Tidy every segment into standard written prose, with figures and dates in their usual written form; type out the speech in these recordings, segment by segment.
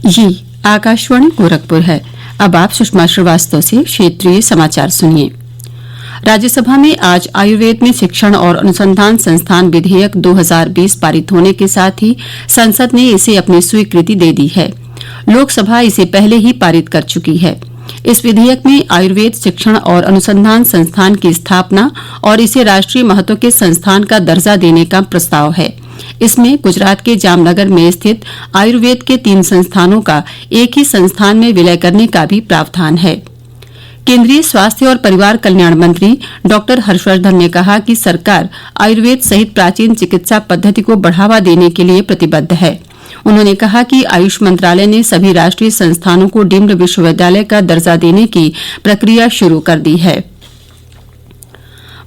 ये आकाशवाणी गोरखपुर है। अब आप सुषमा श्रीवास्तव से क्षेत्रीय समाचार सुनिए। राज्यसभा में आज आयुर्वेद में शिक्षण और अनुसंधान संस्थान विधेयक 2020 पारित होने के साथ ही संसद ने इसे अपनी स्वीकृति दे दी है। लोकसभा इसे पहले ही पारित कर चुकी है। इस विधेयक में आयुर्वेद शिक्षण और अनुसंधान संस्थान की स्थापना और इसे राष्ट्रीय महत्व के संस्थान का दर्जा देने का प्रस्ताव है। इसमें गुजरात के जामनगर में स्थित आयुर्वेद के 3 संस्थानों का एक ही संस्थान में विलय करने का भी प्रावधान है। केंद्रीय स्वास्थ्य और परिवार कल्याण मंत्री डॉक्टर हर्षवर्धन ने कहा कि सरकार आयुर्वेद सहित प्राचीन चिकित्सा पद्धति को बढ़ावा देने के लिए प्रतिबद्ध है। उन्होंने कहा कि आयुष मंत्रालय ने सभी राष्ट्रीय संस्थानों को डीम्ड विश्वविद्यालय का दर्जा देने की प्रक्रिया शुरू कर दी है।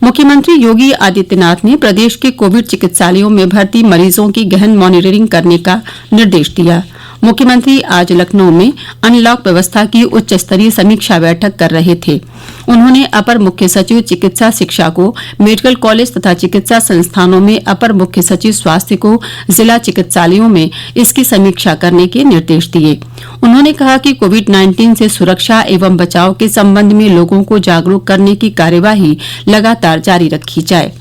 मुख्यमंत्री योगी आदित्यनाथ ने प्रदेश के कोविड चिकित्सालयों में भर्ती मरीजों की गहन मॉनिटरिंग करने का निर्देश दिया। मुख्यमंत्री आज लखनऊ में अनलॉक व्यवस्था की उच्च स्तरीय समीक्षा बैठक कर रहे थे। उन्होंने अपर मुख्य सचिव चिकित्सा शिक्षा को मेडिकल कॉलेज तथा चिकित्सा संस्थानों में अपर मुख्य सचिव स्वास्थ्य को जिला चिकित्सालयों में इसकी समीक्षा करने के निर्देश दिए। उन्होंने कहा कि कोविड-19 से सुरक्षा एवं बचाव के संबंध में लोगों को जागरूक करने की कार्यवाही लगातार जारी रखी जाए।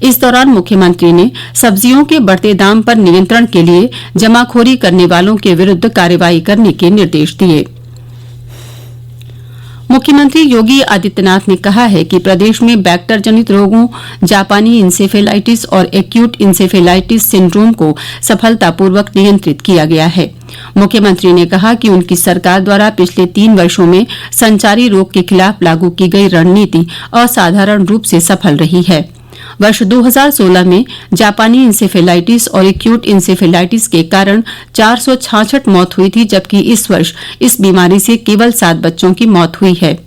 इस दौरान मुख्यमंत्री ने सब्जियों के बढ़ते दाम पर नियंत्रण के लिए जमाखोरी करने वालों के विरुद्ध कार्रवाई करने के निर्देश दिए। मुख्यमंत्री योगी आदित्यनाथ ने कहा है कि प्रदेश में बैक्टर जनित रोगों जापानी इंसेफेलाइटिस और एक्यूट इंसेफेलाइटिस सिंड्रोम को सफलतापूर्वक नियंत्रित किया गया है। मुख्यमंत्री ने कहा कि उनकी सरकार द्वारा पिछले 3 वर्षों में संचारी रोग के खिलाफ लागू की गई रणनीति असाधारण रूप से सफल रही है। वर्ष 2016 में जापानी इंसेफेलाइटिस और एक्यूट इंसेफेलाइटिस के कारण 466 मौत हुई थी, जबकि इस वर्ष इस बीमारी से केवल 7 बच्चों की मौत हुई है।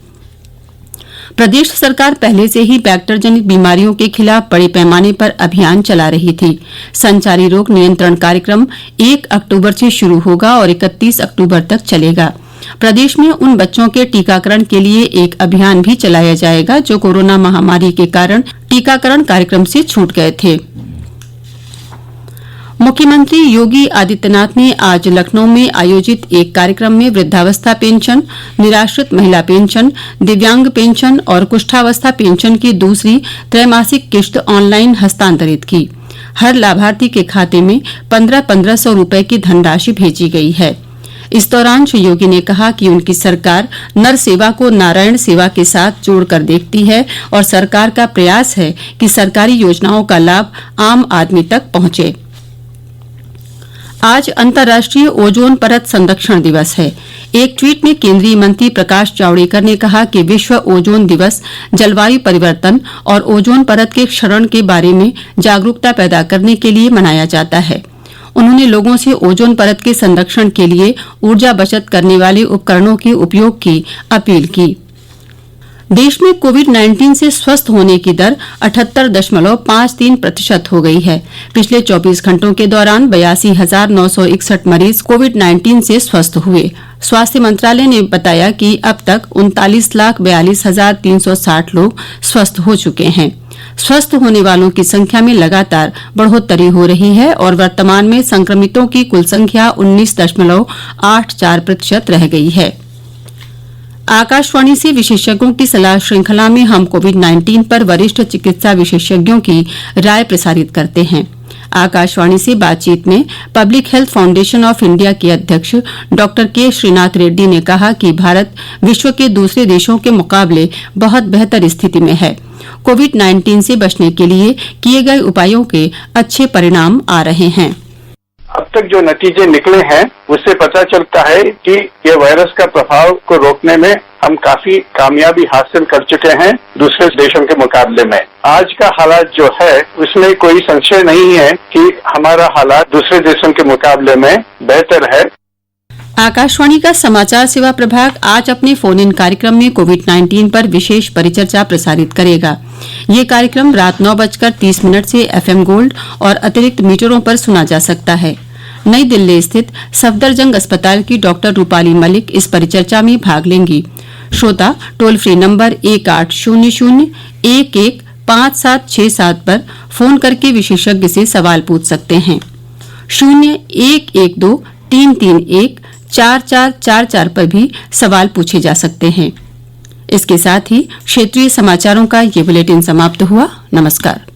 प्रदेश सरकार पहले से ही बैक्टर जनित बीमारियों के खिलाफ बड़े पैमाने पर अभियान चला रही थी। संचारी रोग नियंत्रण कार्यक्रम 1 अक्टूबर से शुरू होगा और 31 अक्टूबर तक चलेगा। प्रदेश में उन बच्चों के टीकाकरण के लिए एक अभियान भी चलाया जाएगा जो कोरोना महामारी के कारण टीकाकरण कार्यक्रम से छूट गए थे। मुख्यमंत्री योगी आदित्यनाथ ने आज लखनऊ में आयोजित एक कार्यक्रम में वृद्धावस्था पेंशन, निराश्रित महिला पेंशन, दिव्यांग पेंशन और कुष्ठावस्था पेंशन की दूसरी त्रैमासिक किश्त ऑनलाइन हस्तांतरित की। हर लाभार्थी के खाते में 1500 रुपए की धनराशि भेजी गई है। इस दौरान श्री योगी ने कहा कि उनकी सरकार नर सेवा को नारायण सेवा के साथ जोड़कर देखती है और सरकार का प्रयास है कि सरकारी योजनाओं का लाभ आम आदमी तक पहुंचे। आज अंतर्राष्ट्रीय ओजोन परत संरक्षण दिवस है। एक ट्वीट में केंद्रीय मंत्री प्रकाश जावड़ेकर ने कहा कि विश्व ओजोन दिवस जलवायु परिवर्तन और ओजोन परत के क्षरण के बारे में जागरूकता पैदा करने के लिए मनाया जाता है। उन्होंने लोगों से ओजोन परत के संरक्षण के लिए ऊर्जा बचत करने वाले उपकरणों के उपयोग की अपील की। देश में कोविड-19 से स्वस्थ होने की दर 78.53% हो गई है। पिछले 24 घंटों के दौरान 82,961 मरीज कोविड-19 से स्वस्थ हुए। स्वास्थ्य मंत्रालय ने बताया कि अब तक 39,42,360 लोग स्वस्थ हो चुके हैं। स्वस्थ होने वालों की संख्या में लगातार बढ़ोतरी हो रही है और वर्तमान में संक्रमितों की कुल संख्या 19.84% रह गई है। आकाशवाणी से विशेषज्ञों की सलाह श्रृंखला में हम कोविड-19 पर वरिष्ठ चिकित्सा विशेषज्ञों की राय प्रसारित करते हैं। आकाशवाणी से बातचीत में public health foundation of India के अध्यक्ष डॉक्टर के श्रीनाथ रेड्डी ने कहा कि भारत विश्व के दूसरे देशों के मुकाबले बहुत बेहतर स्थिति में है। कोविड-19 से बचने के लिए किए गए उपायों के अच्छे परिणाम आ रहे हैं। अब तक जो नतीजे निकले हैं उससे पता चलता है कि ये वायरस का प्रभाव को रोकने में हम काफी कामयाबी हासिल कर चुके हैं दूसरे देशों के मुकाबले में। आज का हालात जो है उसमें कोई संशय नहीं है कि हमारा हालात दूसरे देशों के मुकाबले में बेहतर है। आकाशवाणी का समाचार सेवा प्रभाग आज अपने फोन इन कार्यक्रम में कोविड-19 पर विशेष परिचर्चा प्रसारित करेगा। ये कार्यक्रम रात 9:30 से FM गोल्ड और अतिरिक्त मीटरों पर सुना जा सकता है। नई दिल्ली स्थित सफदरजंग अस्पताल की डॉक्टर रूपाली मलिक इस परिचर्चा में भाग लेंगी। श्रोता टोल फ्री नंबर 1800-11-5767 पर फोन करके विशेषज्ञ से सवाल पूछ सकते हैं। 0112-331 4444 पर भी सवाल पूछे जा सकते हैं। इसके साथ ही क्षेत्रीय समाचारों का ये बुलेटिन समाप्त हुआ। नमस्कार।